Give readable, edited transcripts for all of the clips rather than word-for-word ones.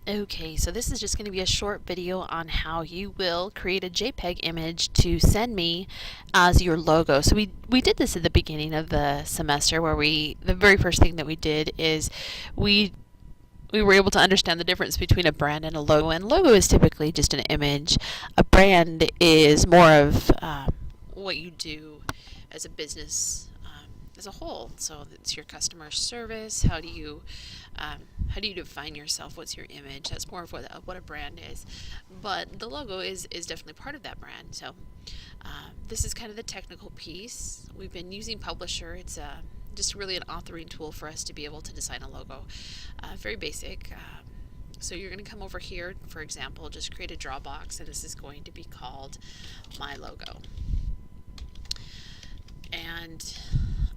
Okay, so this is just going to be a short video on how you will create a JPEG image to send me as your logo. So we did this at the beginning of the semester where the very first thing that we did is we we were able to understand the difference between a brand and a logo. And logo is typically just an image. A brand is more of what you do as a business as a whole. So it's your customer service. How do you define yourself? What's your image? That's more of what a brand is. But the logo is definitely part of that brand. So this is kind of the technical piece. We've been using Publisher. It's just really an authoring tool for us to be able to design a logo. Very basic. So you're going to come over here, for example, just create a draw box, and this is going to be called My Logo. And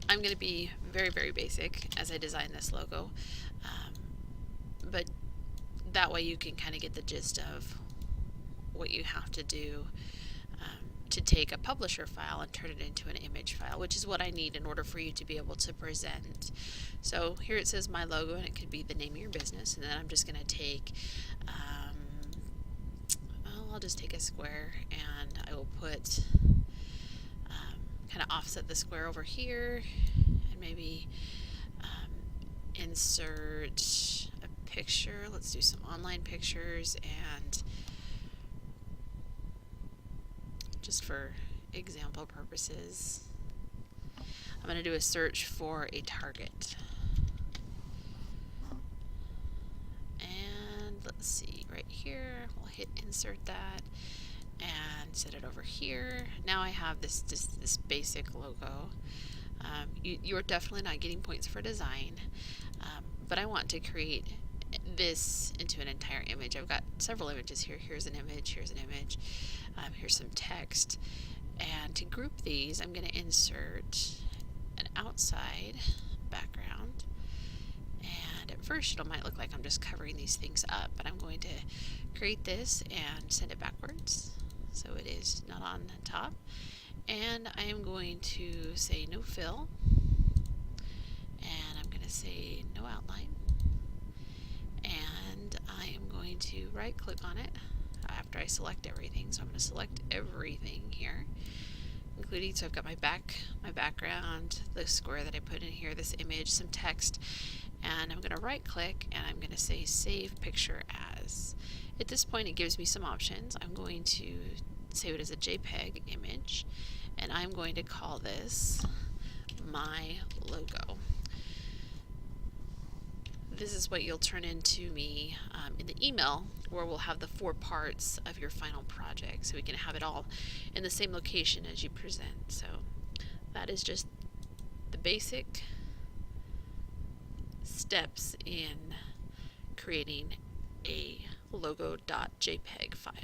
I'm going to be very, very basic as I design this logo. But that way you can kind of get the gist of what you have to do to take a publisher file and turn it into an image file, which is what I need in order for you to be able to present. So here it says My Logo, and it could be the name of your business, and then I'm just going to take I'll just take a square, and I will put kind of offset the square over here, and maybe insert a picture. Let's do some online pictures, and just for example purposes, I'm going to do a search for a target. And let's see, right here, we'll hit insert that and set it over here. Now I have this basic logo. You're definitely not getting points for design, but I want to create this into an entire image. I've got several images here. Here's an image, here's an image, here's some text. And to group these, I'm going to insert an outside background. And at first it might look like I'm just covering these things up, but I'm going to create this and send it backwards so it is not on top. And I am going to say no fill, and I'm going to say no outline, and I am going to right click on it after I select everything. So I'm going to select everything here, including, so I've got my background, the square that I put in here, this image, some text, and I'm going to right click and I'm going to say save picture as. At this point it gives me some options. I'm going to save it as a JPEG image, and I'm going to call this My Logo. This is what you'll turn into me in the email, where we'll have the 4 parts of your final project, so we can have it all in the same location as you present. So that is just the basic steps in creating a logo.jpg file.